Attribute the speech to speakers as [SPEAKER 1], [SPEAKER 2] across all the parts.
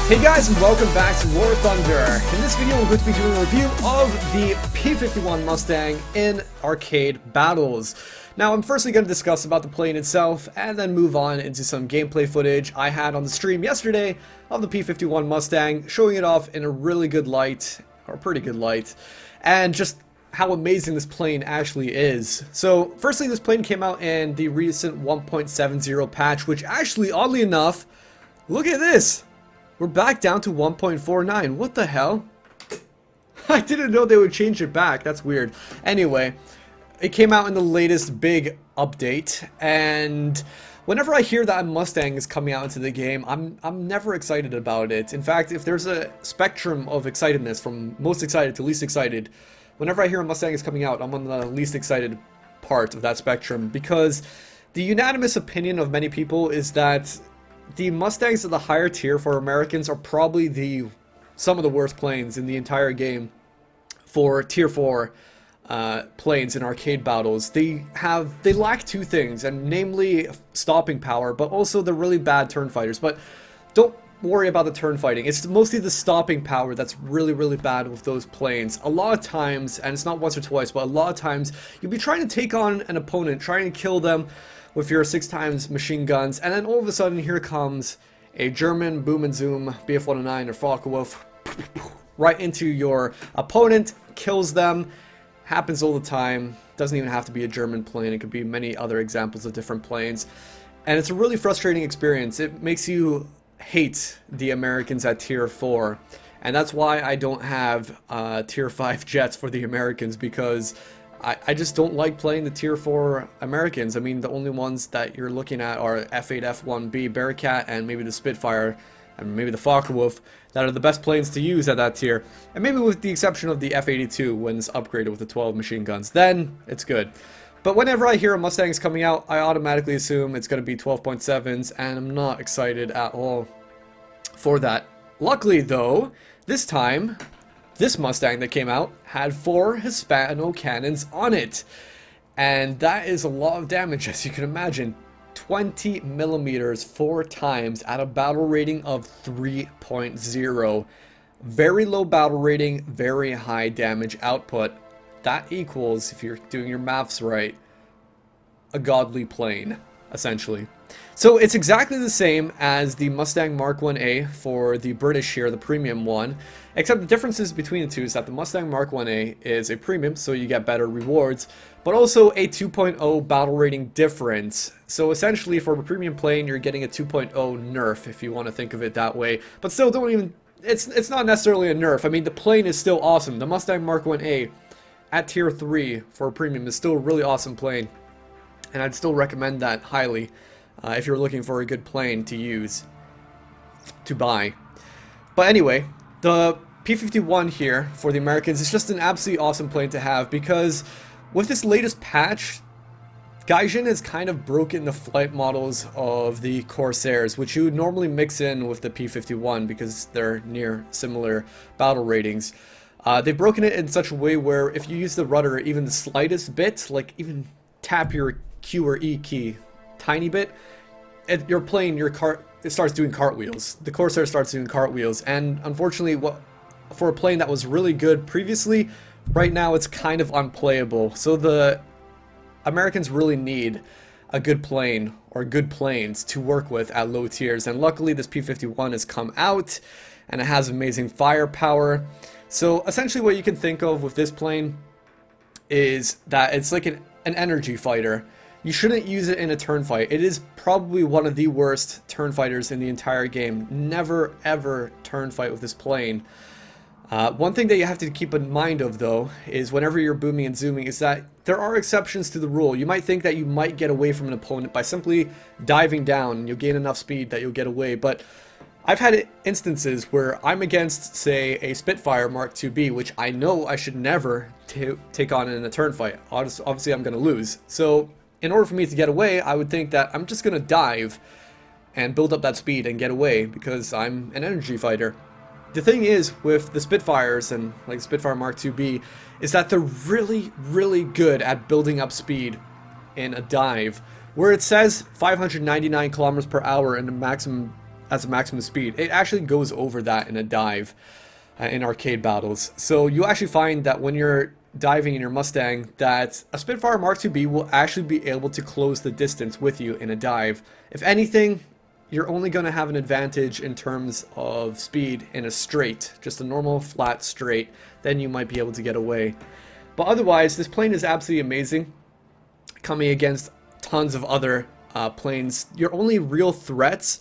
[SPEAKER 1] Hey guys, and welcome back to War Thunder. In this video, we're going to be doing a review of the P51 Mustang in arcade battles. Now, I'm firstly going to discuss about the plane itself, and then move on into some gameplay footage I had on the stream yesterday of the P51 Mustang, showing it off in a really good light, or pretty good light, and just how amazing this plane actually is. So, firstly, this plane came out in the recent 1.70 patch, which actually, oddly enough, look at this! We're back down to 1.49. What the hell? I didn't know they would change it back. That's weird. Anyway, it came out in the latest big update, and whenever I hear that a Mustang is coming out into the game, I'm never excited about it. In fact, if there's a spectrum of excitedness from most excited to least excited, whenever I hear a Mustang is coming out, I'm on the least excited part of that spectrum, because the unanimous opinion of many people is that the Mustangs of the higher tier for Americans are probably some of the worst planes in the entire game for tier 4 planes in arcade battles. They lack two things, and namely stopping power, but also they're really bad turn fighters. But don't worry about the turn fighting. It's mostly the stopping power that's really bad with those planes. A lot of times, and it's not once or twice, but a lot of times, you'll be trying to take on an opponent, trying to kill them with your 6x machine guns, and then all of a sudden here comes a German boom and zoom Bf-109 or Focke-Wulf right into your opponent, kills them. Happens all the time. Doesn't even have to be a German plane. It could be many other examples of different planes, and it's a really frustrating experience. It makes you hate the Americans at tier 4, and that's why I don't have tier 5 jets for the Americans, because I just don't like playing the tier 4 Americans. I mean, the only ones that you're looking at are F8, F1B, Bearcat, and maybe the Spitfire, and maybe the Focke-Wulf, that are the best planes to use at that tier. And maybe with the exception of the F82 when it's upgraded with the 12 machine guns. Then, it's good. But whenever I hear a Mustang is coming out, I automatically assume it's going to be 12.7s, and I'm not excited at all for that. Luckily, though, this time, this Mustang that came out had 4 Hispano cannons on it, and that is a lot of damage, as you can imagine. 20 millimeters 4 times at a battle rating of 3.0. Very low battle rating, very high damage output. That equals, if you're doing your maths right, a godly plane, essentially. So it's exactly the same as the Mustang Mark 1A for the British here, the premium one, except the differences between the two is that the Mustang Mark 1A is a premium, so you get better rewards, but also a 2.0 battle rating difference. So essentially for a premium plane, you're getting a 2.0 nerf, if you want to think of it that way. But still, don't even, it's not necessarily a nerf. I mean, the plane is still awesome. The Mustang Mark 1A at tier 3 for a premium is still a really awesome plane, and I'd still recommend that highly. If you're looking for a good plane to use, to buy. But anyway, the P51 here for the Americans is just an absolutely awesome plane to have, because with this latest patch, Gaijin has kind of broken the flight models of the Corsairs, which you would normally mix in with the P51 because they're near similar battle ratings. They've broken it in such a way where if you use the rudder even the slightest bit, like even tap your Q or E key tiny bit, your plane, it starts doing cartwheels. The Corsair starts doing cartwheels, and unfortunately, for a plane that was really good previously, right now it's kind of unplayable. So the Americans really need a good plane, or good planes, to work with at low tiers, and luckily this P51 has come out, and it has amazing firepower. So essentially what you can think of with this plane is that it's like an energy fighter. You shouldn't use it in a turn fight. It is probably one of the worst turn fighters in the entire game. Never ever turn fight with this plane. One thing that you have to keep in mind of, though, is whenever you're booming and zooming, is that there are exceptions to the rule. You might think that you might get away from an opponent by simply diving down, and you'll gain enough speed that you'll get away, but I've had instances where I'm against, say, a Spitfire Mark 2B, which I know I should never take on in a turn fight. Obviously, I'm going to lose. So in order for me to get away, I would think that I'm just going to dive and build up that speed and get away because I'm an energy fighter. The thing is with the Spitfires and like Spitfire Mark 2B is that they're really good at building up speed in a dive. Where it says 599 kilometers per hour in the maximum as a maximum speed. It actually goes over that in a dive in arcade battles. So you actually find that when you're diving in your Mustang, that a Spitfire Mark IIB will actually be able to close the distance with you in a dive. If anything, you're only going to have an advantage in terms of speed in a straight, just a normal flat straight, then you might be able to get away. But otherwise, this plane is absolutely amazing, coming against tons of other planes. Your only real threats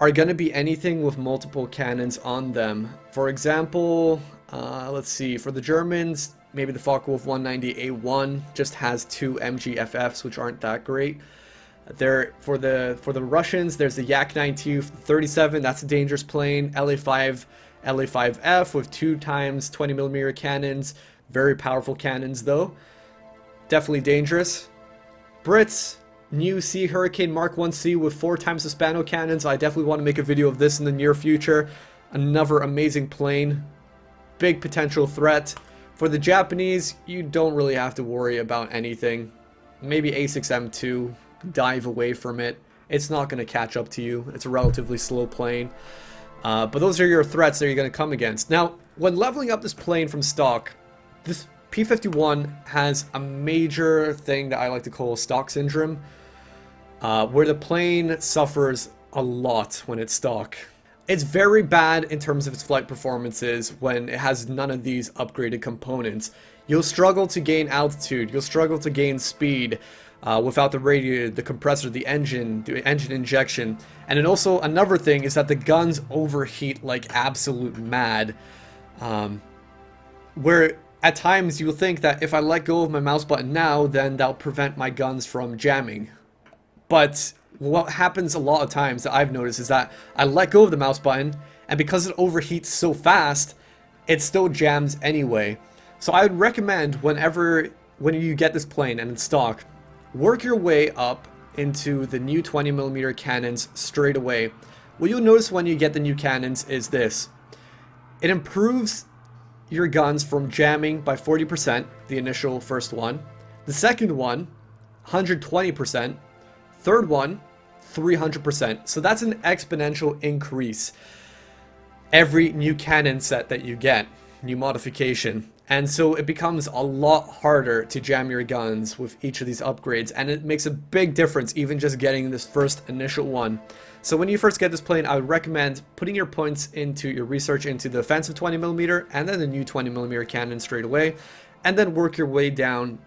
[SPEAKER 1] are going to be anything with multiple cannons on them. For example, let's see, for the Germans, maybe the Focke-Wulf 190A1 just has 2 MGFFs, which aren't that great. There for the Russians, there's the Yak-9T 37. That's a dangerous plane. LA5F with 2 times 20mm cannons. Very powerful cannons, though. Definitely dangerous. Brits, new Sea Hurricane Mark 1C with 4 times the Spano cannons. I definitely want to make a video of this in the near future. Another amazing plane. Big potential threat. For the Japanese, you don't really have to worry about anything. Maybe A6M2. Dive away from it. It's not going to catch up to you. It's a relatively slow plane. But those are your threats that you're going to come against. Now, when leveling up this plane from stock, this P51 has a major thing that I like to call stock syndrome, where the plane suffers a lot when it's stock. It's very bad in terms of its flight performances when it has none of these upgraded components. You'll struggle to gain altitude, you'll struggle to gain speed without the radiator, the compressor, the engine injection. And then also another thing is that the guns overheat like absolute mad. Where at times you'll think that if I let go of my mouse button now, then that'll prevent my guns from jamming. But what happens a lot of times that I've noticed is that I let go of the mouse button, and because it overheats so fast, it still jams anyway. So I would recommend when you get this plane and it's stock, work your way up into the new 20mm cannons straight away. What you'll notice when you get the new cannons is this. It improves your guns from jamming by 40%, the initial first one. The second one, 120%. Third one, 300%. So that's an exponential increase every new cannon set that you get, new modification. And so it becomes a lot harder to jam your guns with each of these upgrades, and it makes a big difference even just getting this first initial one. So when you first get this plane, I would recommend putting your points into your research into the offensive 20mm and then the new 20mm cannon straight away, and then work your way down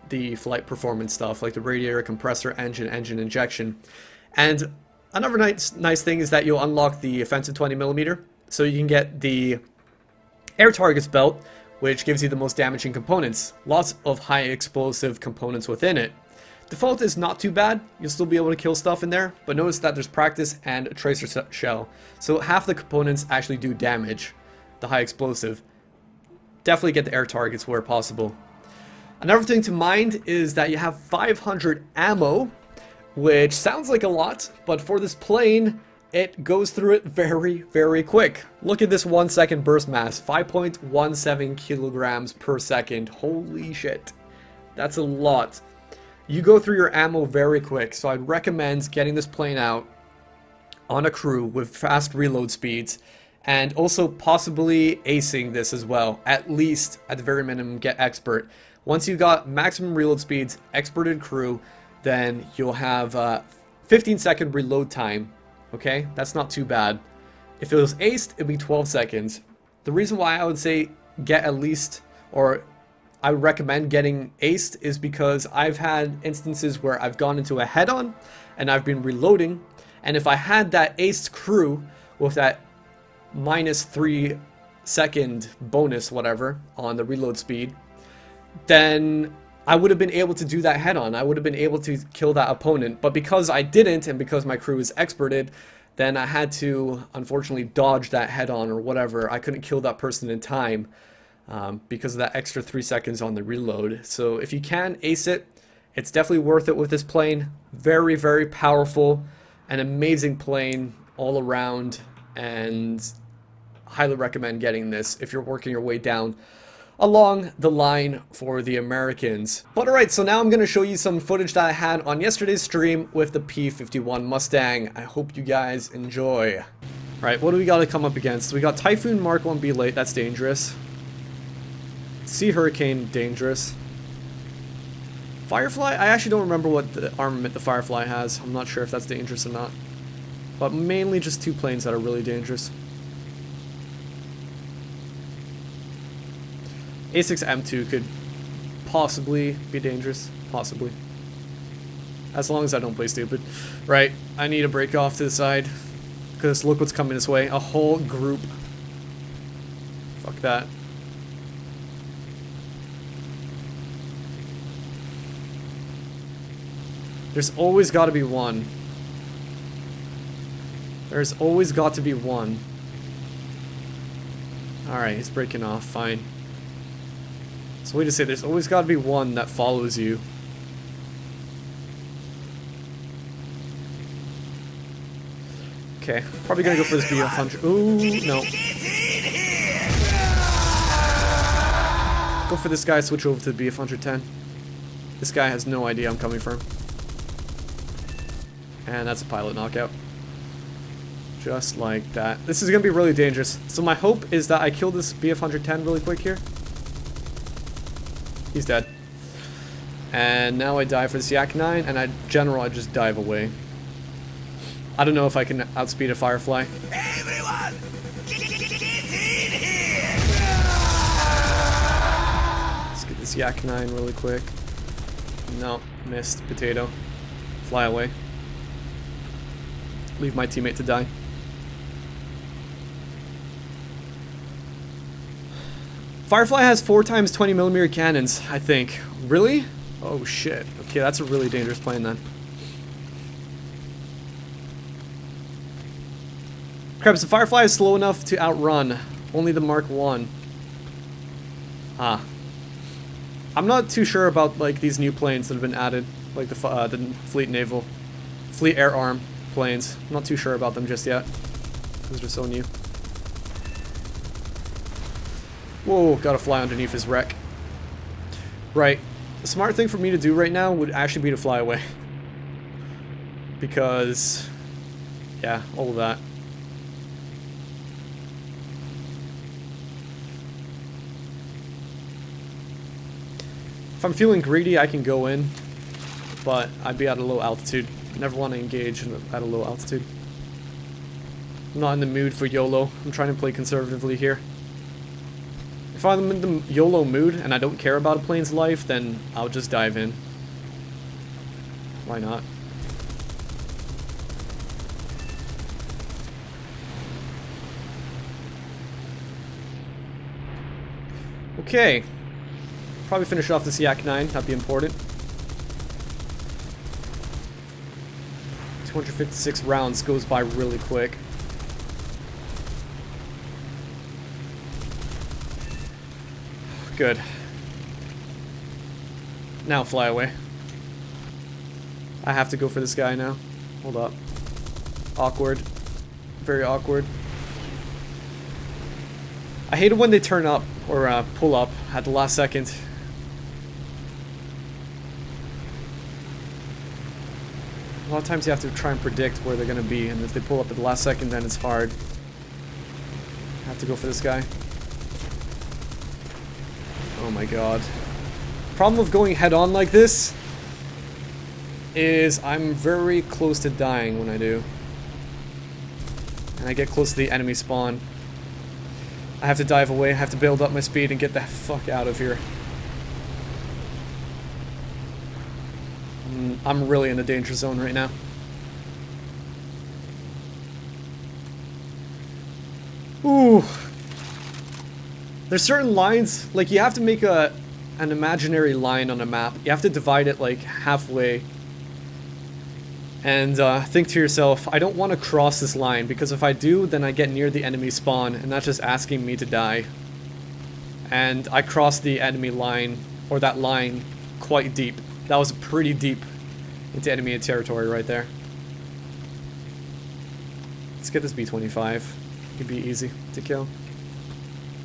[SPEAKER 1] the flight performance stuff like the radiator, compressor, engine injection. And another nice thing is that you'll unlock the offensive 20mm, so you can get the air targets belt, which gives you the most damaging components. Lots of high explosive components within it. Default is not too bad, you'll still be able to kill stuff in there, but notice that there's practice and a tracer shell. So half the components actually do damage, the high explosive. Definitely get the air targets where possible. Another thing to mind is that you have 500 ammo, which sounds like a lot, but for this plane, it goes through it very, very quick. Look at this 1 second burst mass, 5.17 kilograms per second. Holy shit. That's a lot. You go through your ammo very quick, so I'd recommend getting this plane out on a crew with fast reload speeds, and also possibly acing this as well. At least, at the very minimum, get expert. Once you've got maximum reload speeds, experted crew, then you'll have 15-second reload time. Okay, that's not too bad. If it was aced, it'd be 12 seconds. The reason why I would say get at least, or I would recommend getting aced, is because I've had instances where I've gone into a head-on and I've been reloading, and if I had that aced crew with that -3 second bonus, whatever, on the reload speed, then I would have been able to do that head-on. I would have been able to kill that opponent. But because I didn't, and because my crew is experted, then I had to, unfortunately, dodge that head-on or whatever. I couldn't kill that person in time because of that extra 3 seconds on the reload. So if you can ace it, it's definitely worth it with this plane. Very, very powerful. An amazing plane all around. And highly recommend getting this if you're working your way down along the line for the Americans. But alright, so now I'm going to show you some footage that I had on yesterday's stream with the P51 Mustang. I hope you guys enjoy. Alright, what do we got to come up against? We got Typhoon Mark 1B late, that's dangerous. Sea Hurricane, dangerous. Firefly? I actually don't remember what the armament the Firefly has. I'm not sure if that's dangerous or not. But mainly just two planes that are really dangerous. A6M2 could possibly be dangerous. Possibly. As long as I don't play stupid. Right, I need to break off to the side. Because look what's coming this way. A whole group. Fuck that. There's always got to be one. There's always got to be one. Alright, he's breaking off. Fine. So wait to say, there's always got to be one that follows you. Okay, probably gonna go for this B100. Ooh, no. Go for this guy, switch over to the BF-110. This guy has no idea I'm coming for him. And that's a pilot knockout. Just like that. This is gonna be really dangerous. So my hope is that I kill this BF-110 really quick here. He's dead. And now I dive for this Yak-9, and I just dive away. I don't know if I can outspeed a Firefly.
[SPEAKER 2] Everyone, get in here!
[SPEAKER 1] Let's get this Yak-9 really quick. No, missed. Potato. Fly away. Leave my teammate to die. Firefly has 4x 20mm cannons, I think. Really? Oh shit. Okay, that's a really dangerous plane then. Krebs, the Firefly is slow enough to outrun only the Mark 1. Ah. I'm not too sure about like these new planes that have been added, like the Fleet Air Arm planes. I'm not too sure about them just yet. Those are so new. Whoa, gotta fly underneath his wreck. Right. The smart thing for me to do right now would actually be to fly away. Because, yeah, all of that. If I'm feeling greedy, I can go in, but I'd be at a low altitude. I never want to engage at a low altitude. I'm not in the mood for YOLO. I'm trying to play conservatively here. If I'm in the YOLO mood and I don't care about a plane's life, then I'll just dive in. Why not? Okay. Probably finish off this Yak-9. That'd be important. 256 rounds goes by really quick. Good. Now fly away. I have to go for this guy now. Hold up. Awkward. Very awkward. I hate it when they turn up or pull up at the last second. A lot of times you have to try and predict where they're going to be, and if they pull up at the last second, then it's hard. I have to go for this guy. Oh my god. Problem of going head-on like this is I'm very close to dying when I do. And I get close to the enemy spawn. I have to dive away, I have to build up my speed and get the fuck out of here. I'm really in the danger zone right now. Ooh. There's certain lines, like you have to make an imaginary line on a map. You have to divide it like halfway. And think to yourself, I don't want to cross this line, because if I do, then I get near the enemy spawn, and that's just asking me to die. And I crossed the enemy line, or that line, quite deep. That was pretty deep into enemy territory right there. Let's get this B-25. It'd be easy to kill.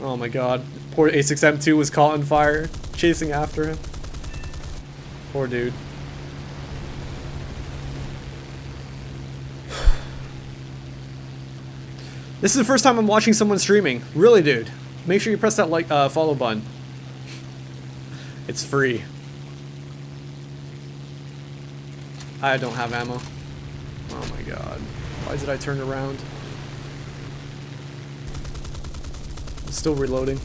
[SPEAKER 1] Oh my god. Poor A6M2 was caught on fire, chasing after him. Poor dude. This is the first time I'm watching someone streaming. Really, dude. Make sure you press that like, follow button. It's free. I don't have ammo. Oh my god. Why did I turn around? I'm still reloading.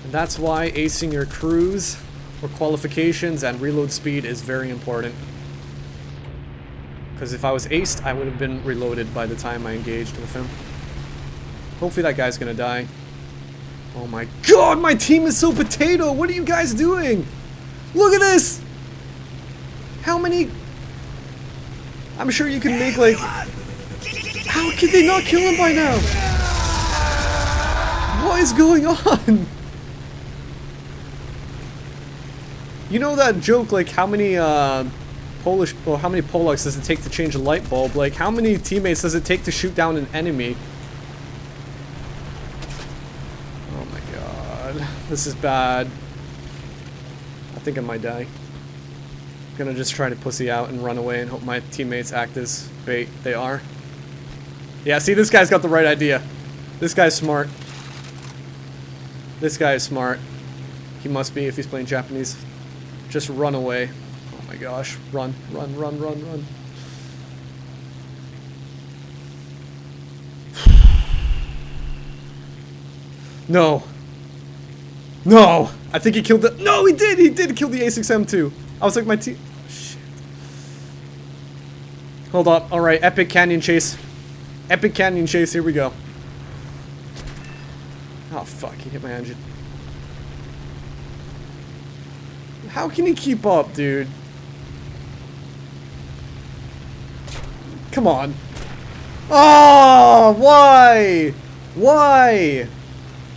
[SPEAKER 1] And that's why acing your cruise or qualifications and reload speed is very important. Because if I was aced, I would have been reloaded by the time I engaged with him. Hopefully that guy's gonna die. Oh my god, my team is so potato! What are you guys doing? Look at this! How many... I'm sure you can make like... How could they not kill him by now? What is going on? You know that joke, like how many how many Polacks does it take to change a light bulb? Like how many teammates does it take to shoot down an enemy? Oh my god. This is bad. I think I might die. I'm gonna just try to pussy out and run away and hope my teammates act as bait. They are. Yeah, see, this guy's got the right idea. This guy's smart. This guy is smart. He must be if he's playing Japanese. Just run away. Oh my gosh. Run, run, run, run, run. No. No! I think he killed the... No, he did! He did kill the A6M2. I was like, my team... Oh, shit. Hold up. Alright, epic canyon chase. Epic canyon chase. Here we go. Oh, fuck. He hit my engine. How can he keep up, dude? Come on. Oh, why? Why?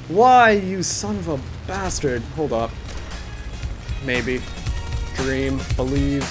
[SPEAKER 1] Why, you son of a bastard? Hold up. Maybe. Dream. Believe.